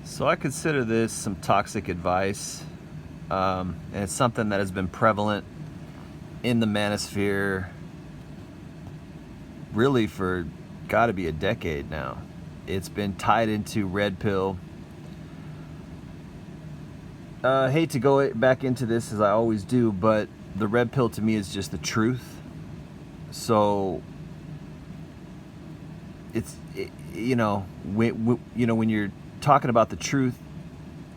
So I consider this some toxic advice, and it's something that has been prevalent in the manosphere really for gotta be a decade now. It's been tied into red pill. I hate to go back into this as I always do, but the red pill to me is just the truth. So when you're talking about the truth,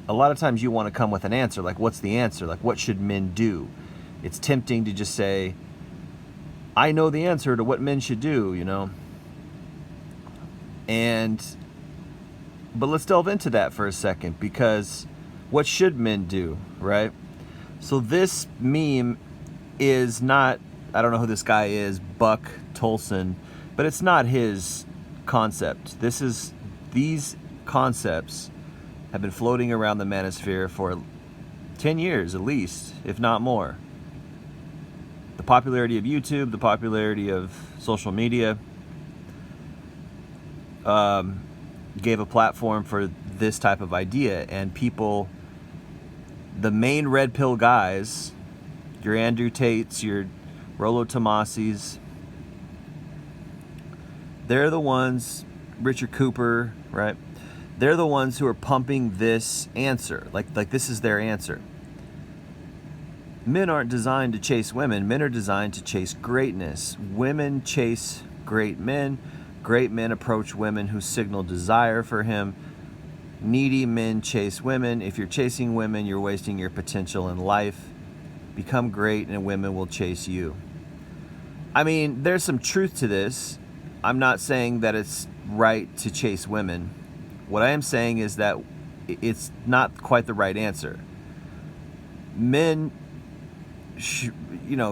a lot of times you want to come with an answer. Like, what's the answer? Like, what should men do? It's tempting to just say, I know the answer to what men should do. But let's delve into that for a second, because what should men do, right? So this meme is not, I don't know who this guy is, Buck Tolson, but it's not his concept. These concepts have been floating around the manosphere for 10 years at least, if not more. The popularity of YouTube, the popularity of social media, gave a platform for this type of idea, and people, the main red pill guys, your Andrew Tates, your Rollo Tomasis, they're the ones, Richard Cooper, right? They're the ones who are pumping this answer. Like this is their answer. Men aren't designed to chase women. Men are designed to chase greatness. Women chase great men. Great men approach women who signal desire for him. Needy men chase women. If you're chasing women, you're wasting your potential in life. Become great and women will chase you. I mean, there's some truth to this. I'm not saying that it's right to chase women. What I am saying is that it's not quite the right answer. Men,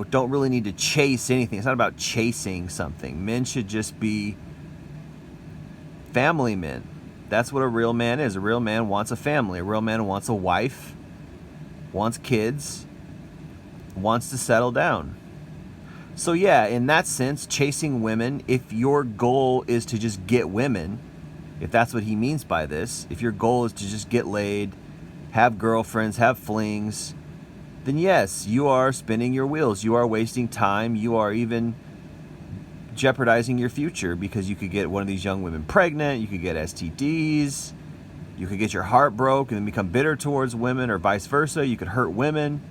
don't really need to chase anything. It's not about chasing something. Men should just be family men. That's what a real man is. A real man wants a family. A real man wants a wife, wants kids, wants to settle down. So yeah, in that sense, chasing women, if your goal is to just get women, if that's what he means by this, if your goal is to just get laid, have girlfriends, have flings, then yes, you are spinning your wheels. You are wasting time. You are even jeopardizing your future, because you could get one of these young women pregnant, you could get STDs, you could get your heart broke and then become bitter towards women, or vice versa. You could hurt women.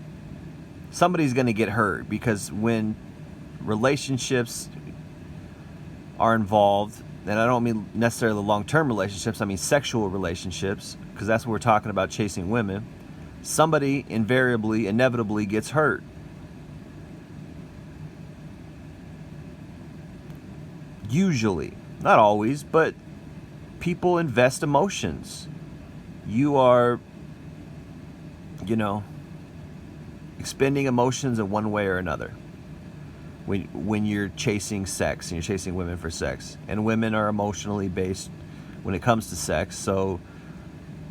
Somebody's going to get hurt, because when relationships are involved, and I don't mean necessarily long-term relationships, I mean sexual relationships, because that's what we're talking about, chasing women, somebody invariably, inevitably gets hurt. Usually, not always, but people invest emotions. You are, expending emotions in one way or another when you're chasing sex and you're chasing women for sex. And women are emotionally based when it comes to sex. So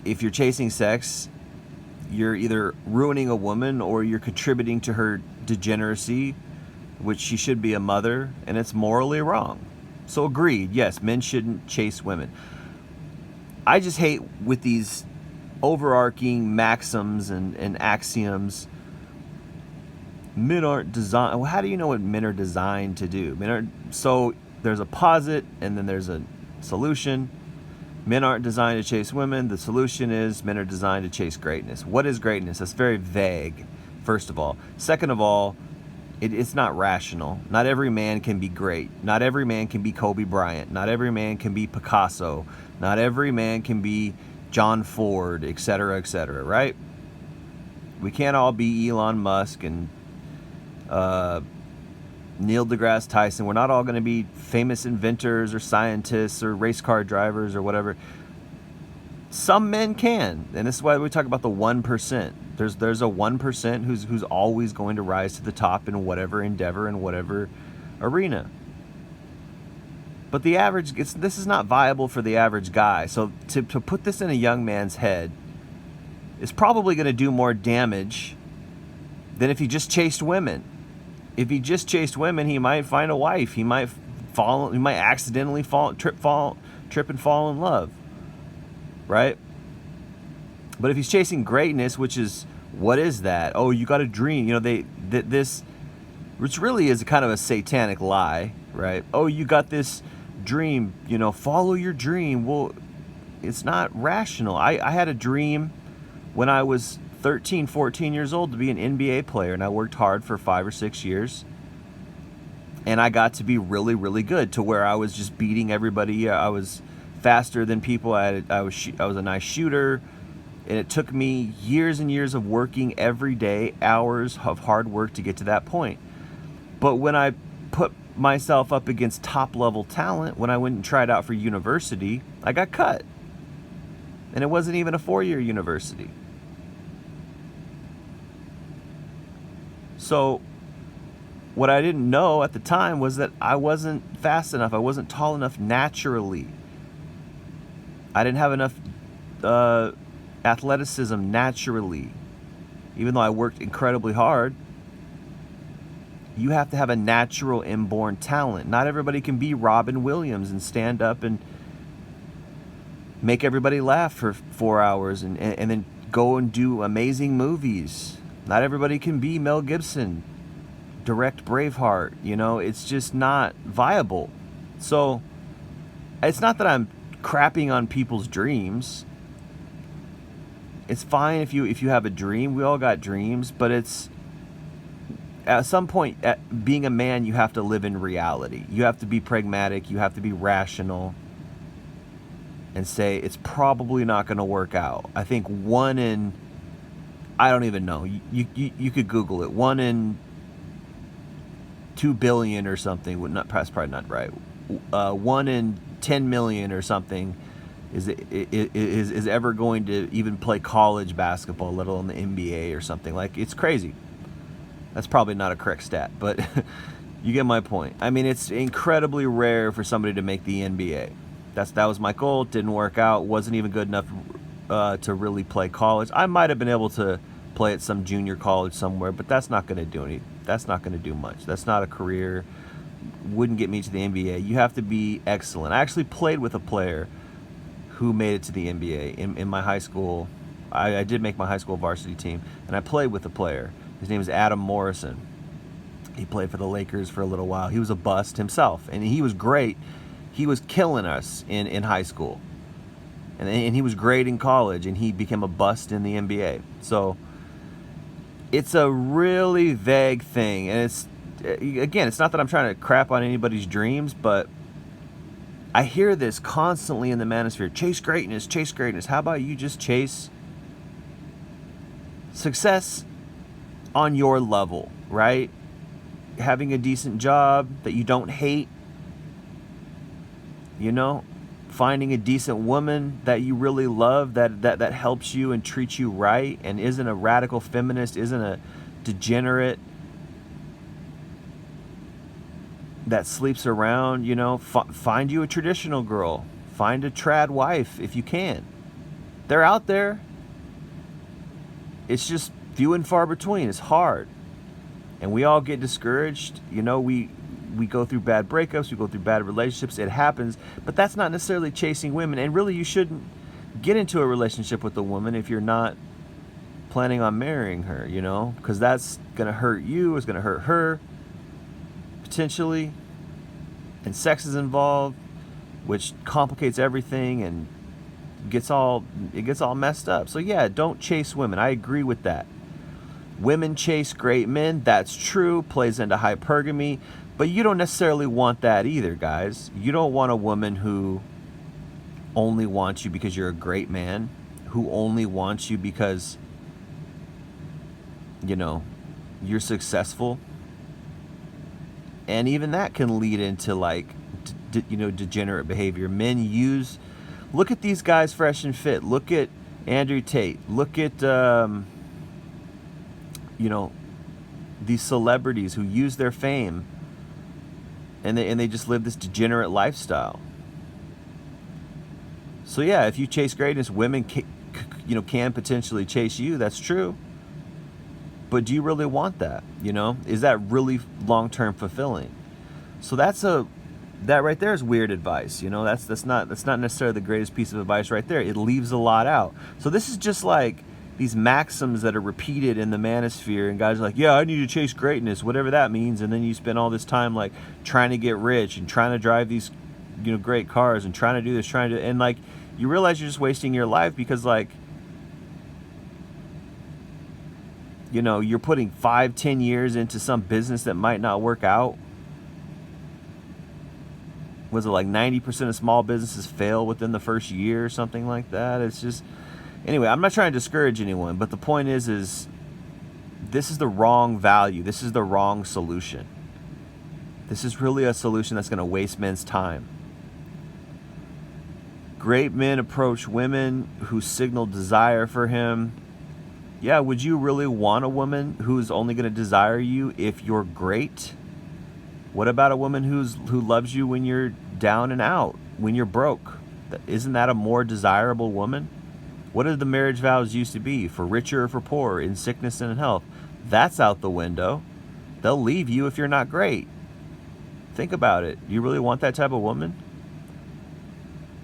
if you're chasing sex, you're either ruining a woman or you're contributing to her degeneracy, which she should be a mother, and it's morally wrong. So agreed, yes, men shouldn't chase women. I just hate with these overarching maxims and axioms. Men aren't designed. Well, how do you know what men are designed to do? So there's a posit and then there's a solution. Men aren't designed to chase women. The solution is men are designed to chase greatness. What is greatness? That's very vague, first of all. Second of all, it's not rational. Not every man can be great. Not every man can be Kobe Bryant. Not every man can be Picasso. Not every man can be John Ford, etc., right? We can't all be Elon Musk and Neil deGrasse Tyson. We're not all going to be famous inventors or scientists or race car drivers or whatever. Some men can, and this is why we talk about the 1%. There's a 1% who's always going to rise to the top in whatever endeavor, in whatever arena. But the average, this is not viable for the average guy. So to put this in a young man's head is probably going to do more damage than if he just chased women. If he just chased women, he might find a wife. He might accidentally trip and fall in love. Right? But if he's chasing greatness, which is, what is that? Oh, you got a dream. You know, this, which really is kind of a satanic lie, right? Oh, you got this dream, you know, follow your dream. Well, it's not rational. I had a dream when I was 13, 14 years old to be an NBA player, and I worked hard for 5 or 6 years. And I got to be really, really good, to where I was just beating everybody. I was faster than people. I was a nice shooter. And it took me years and years of working every day, hours of hard work to get to that point. But when I put myself up against top level talent, when I went and tried out for university, I got cut. And it wasn't even a 4-year university. So what I didn't know at the time was that I wasn't fast enough. I wasn't tall enough naturally. I didn't have enough athleticism naturally. Even though I worked incredibly hard, you have to have a natural inborn talent. Not everybody can be Robin Williams and stand up and make everybody laugh for 4 hours and then go and do amazing movies. Not everybody can be Mel Gibson, direct Braveheart. You know, it's just not viable. So it's not that I'm crapping on people's dreams. It's fine if you have a dream. We all got dreams, but it's at some point, being a man, you have to live in reality. You have to be pragmatic. You have to be rational and say it's probably not going to work out. I think one in, I don't even know. You could Google it. 1 in 2 billion or something. That's probably not right. 1 in 10 million or something is ever going to even play college basketball, let alone the NBA or something. Like, it's crazy. That's probably not a correct stat, but you get my point. I mean, it's incredibly rare for somebody to make the NBA. That was my goal. Didn't work out. Wasn't even good enough to really play college. I might have been able to play at some junior college somewhere, but that's not going to do anything. That's not going to do much. That's not a career. Wouldn't get me to the NBA. You have to be excellent. I actually played with a player who made it to the NBA in my high school. I did make my high school varsity team, and I played with a player. His name is Adam Morrison. He played for the Lakers for a little while. He was a bust himself, and he was great. He was killing us in high school, and he was great in college, and he became a bust in the NBA. So it's a really vague thing, and it's not that I'm trying to crap on anybody's dreams, but I hear this constantly in the manosphere. Chase greatness, chase greatness. How about you just chase success on your level, right? Having a decent job that you don't hate, you know, finding a decent woman that you really love, that helps you and treats you right and isn't a radical feminist, isn't a degenerate that sleeps around, you know. Find you a traditional girl. Find a trad wife if you can. They're out there. It's just few and far between. It's hard. And we all get discouraged. You know, we go through bad breakups. We go through bad relationships. It happens. But that's not necessarily chasing women. And really, you shouldn't get into a relationship with a woman if you're not planning on marrying her, you know, because that's going to hurt you. It's going to hurt her, potentially. And sex is involved, which complicates everything and it gets all messed up. So yeah, don't chase women. I agree with that. Women chase great men. That's true. Plays into hypergamy. But you don't necessarily want that either, guys. You don't want a woman who only wants you because you're a great man, who only wants you because, you know, you're successful. And even that can lead into, like, degenerate behavior. Look at these guys fresh and fit. Look at Andrew Tate. Look at, these celebrities who use their fame and they just live this degenerate lifestyle. So yeah, if you chase greatness, women can potentially chase you. That's true. But do you really want that? You know, is that really long-term fulfilling? So that's a that right there is weird advice. That's not necessarily the greatest piece of advice right there. It leaves a lot out. So this is just like these maxims that are repeated in the manosphere, and guys are like, yeah, I need to chase greatness, whatever that means, and then you spend all this time like trying to get rich and trying to drive these great cars and trying to do this, and like you realize you're just wasting your life because like you're putting 5-10 years into some business that might not work out. Was it like 90% of small businesses fail within the first year or something like that? It's just, anyway, I'm not trying to discourage anyone, but the point is this is the wrong value. This is the wrong solution. This is really a solution that's going to waste men's time. Great men approach women who signal desire for him. Yeah, would you really want a woman who's only going to desire you if you're great? What about a woman who loves you when you're down and out, when you're broke? Isn't that a more desirable woman? What did the marriage vows used to be? For richer or for poorer, in sickness and in health? That's out the window. They'll leave you if you're not great. Think about it. You really want that type of woman?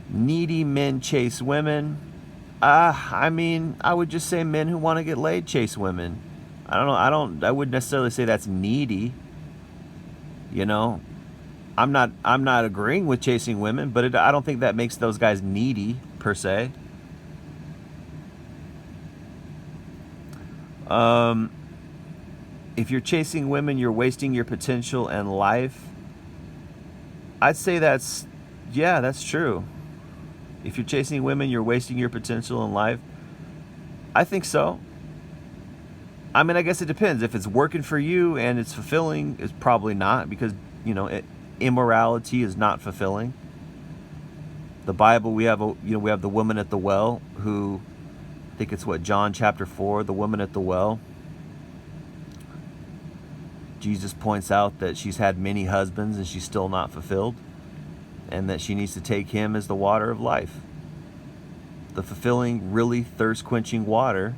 Needy men chase women. I would just say men who want to get laid chase women. I don't know. I wouldn't necessarily say that's needy. I'm not agreeing with chasing women, but I don't think that makes those guys needy per se. If you're chasing women, you're wasting your potential and life. I'd say that's true. If you're chasing women, you're wasting your potential in life. I think so. I guess it depends. If it's working for you and it's fulfilling, it's probably not, because, immorality is not fulfilling. The Bible, we have the woman at the well who, I think it's John chapter 4, the woman at the well. Jesus points out that she's had many husbands and she's still not fulfilled, and that she needs to take him as the water of life. The fulfilling, really thirst-quenching water,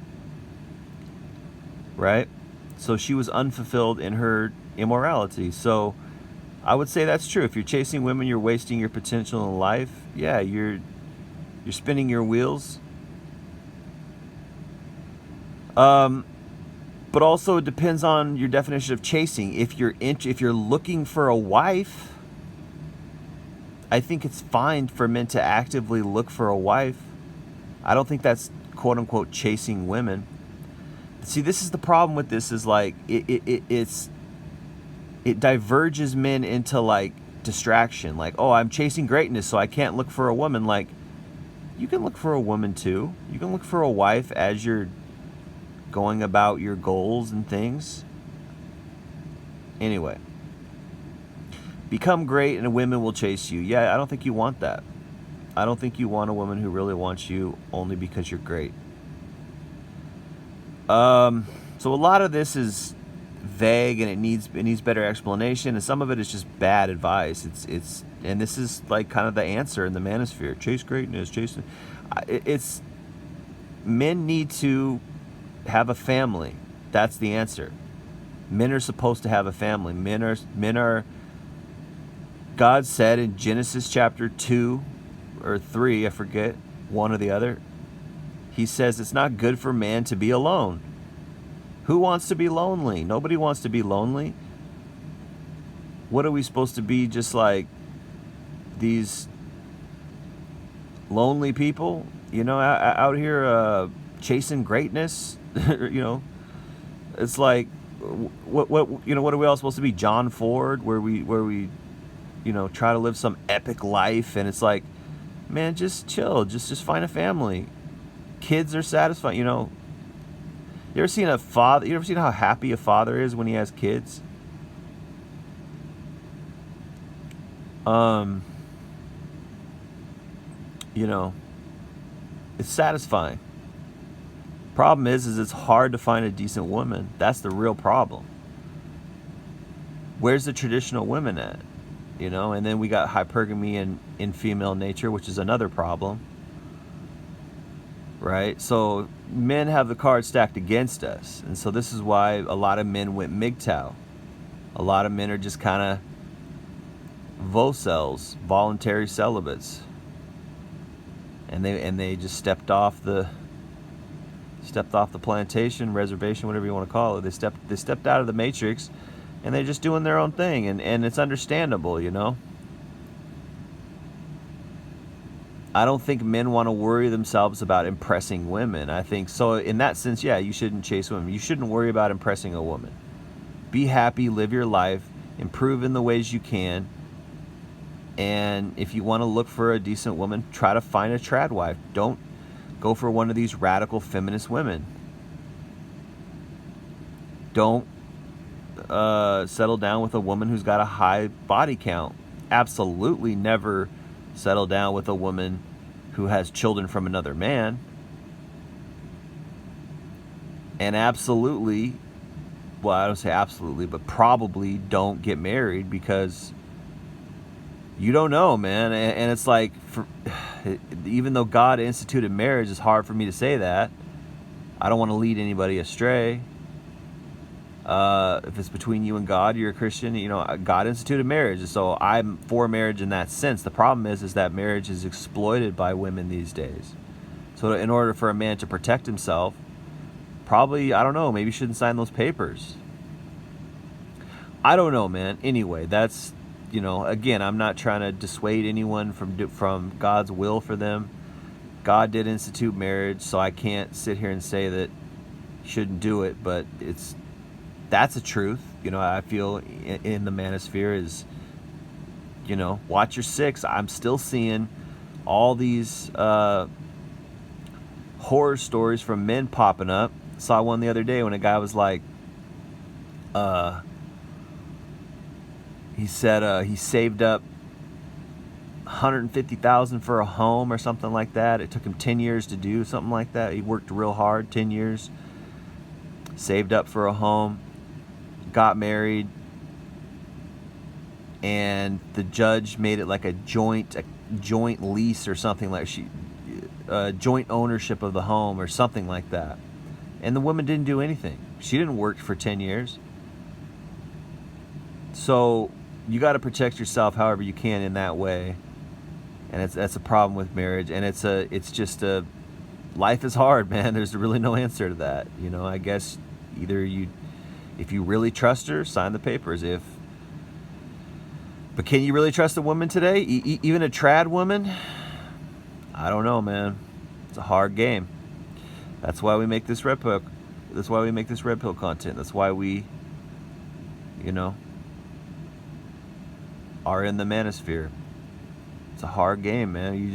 right? So she was unfulfilled in her immorality. So I would say that's true. If you're chasing women, you're wasting your potential in life. Yeah, you're spinning your wheels. But also it depends on your definition of chasing. If you're looking for a wife, I think it's fine for men to actively look for a wife. I don't think that's quote unquote chasing women. See, this is the problem with this, is like it diverges men into like distraction. Like, oh, I'm chasing greatness, so I can't look for a woman. Like, you can look for a woman too. You can look for a wife as you're going about your goals and things. Anyway, become great and women will chase you. Yeah, I don't think you want that. I don't think you want a woman who really wants you only because you're great. So a lot of this is vague and it needs better explanation, and some of it is just bad advice. And this is like kind of the answer in the manosphere. Chase greatness, it's men need to have a family. That's the answer. Men are supposed to have a family. Men are God said in Genesis chapter 2 or 3, I forget, one or the other, he says it's not good for man to be alone. Who wants to be lonely? Nobody wants to be lonely. What are we supposed to be, just like these lonely people, out here chasing greatness? It's like, what are we all supposed to be? John Ford, where we try to live some epic life, and it's like, man, just chill, just find a family. Kids are satisfying. You ever seen a father? You ever seen how happy a father is when he has kids? It's satisfying. Problem is it's hard to find a decent woman. That's the real problem. Where's the traditional women at? And then we got hypergamy in female nature, which is another problem. Right? So men have the cards stacked against us. And so this is why a lot of men went MGTOW. A lot of men are just kind of vocels, voluntary celibates, and they just stepped off the plantation, reservation, whatever you want to call it. They stepped out of the matrix, and they're just doing their own thing, and it's understandable, you know. I don't think men want to worry themselves about impressing women. I think so. In that sense, yeah, you shouldn't chase women. You shouldn't worry about impressing a woman. Be happy, live your life, improve in the ways you can. And if you want to look for a decent woman, try to find a trad wife. Don't go for one of these radical feminist women. Don't settle down with a woman who's got a high body count. Absolutely never settle down with a woman who has children from another man. And absolutely, well, I don't say absolutely, but probably don't get married, because you don't know, man. And it's like, even though God instituted marriage, it's hard for me to say that. I don't want to lead anybody astray. If it's between you and God, you're a Christian, you know, God instituted marriage. So I'm for marriage in that sense. The problem is that marriage is exploited by women these days. So in order for a man to protect himself, probably, I don't know, maybe you shouldn't sign those papers. I don't know, man. Anyway, that's, you know, again, I'm not trying to dissuade anyone from God's will for them. God did institute marriage, so I can't sit here and say that you shouldn't do it, but that's a truth. You know, I feel in the manosphere is, you know, watch your six. I'm still seeing all these horror stories from men popping up. Saw one the other day when a guy was like, he said he saved up $150,000 for a home or something like that. It took him 10 years to do something like that. He worked real hard, 10 years, saved up for a home, got married, and the judge made it like a joint lease or something, like joint ownership of the home or something like that. And the woman didn't do anything. She didn't work for 10 years. So you got to protect yourself however you can in that way. And that's a problem with marriage. And it's just life is hard, man. There's really no answer to that. You know, I guess either if you really trust her, sign the papers. But can you really trust a woman today? Even a trad woman? I don't know, man. It's a hard game. That's why we make this red pill. That's why we make this red pill content. That's why we, you know, are in the manosphere. It's a hard game, man. You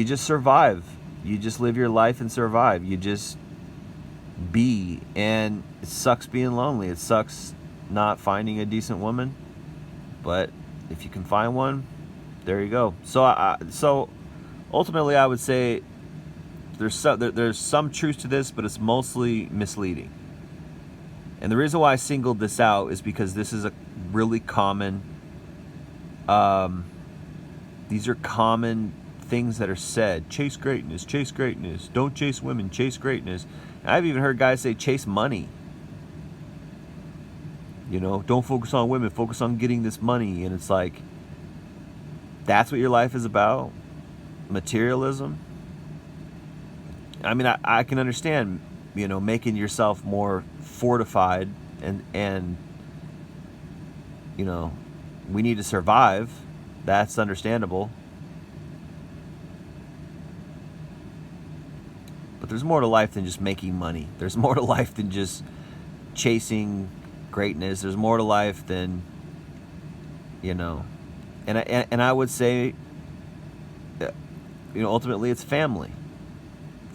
just survive. You just live your life and survive. You just be. And it sucks being lonely. It sucks not finding a decent woman. But if you can find one, there you go. So ultimately, I would say there's some truth to this, but it's mostly misleading. And the reason why I singled this out is because this is a really common. These are common things that are said. Chase greatness, chase greatness. Don't chase women, chase greatness. And I've even heard guys say chase money. You know, don't focus on women, focus on getting this money. And it's like, that's what your life is about? Materialism? I mean, I can understand, you know, making yourself more fortified and you know, we need to survive. That's understandable. But there's more to life than just making money. There's more to life than just chasing greatness. There's more to life than, you know, and I would say, you know, ultimately it's family.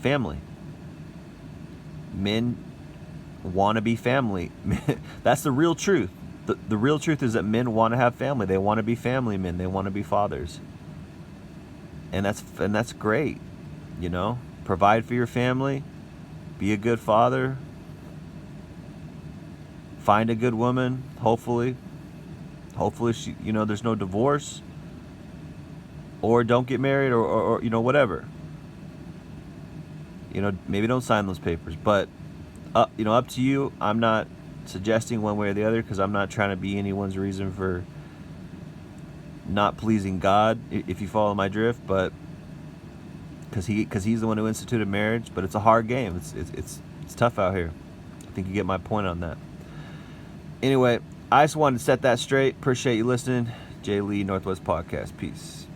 Family. Men want to be family. That's the real truth. The real truth is that men want to have family. They want to be family men. They want to be fathers. And that's great. You know, provide for your family, be a good father, find a good woman, hopefully she, you know, there's no divorce, or don't get married, or you know, whatever. You know, maybe don't sign those papers, but you know, up to you. I'm not suggesting one way or the other, because I'm not trying to be anyone's reason for not pleasing God, if you follow my drift, but because he's the one who instituted marriage. But it's a hard game. It's tough out here. I think you get my point on that. Anyway, I just wanted to set that straight. Appreciate you listening. Jay Lee, Northwest Podcast. Peace.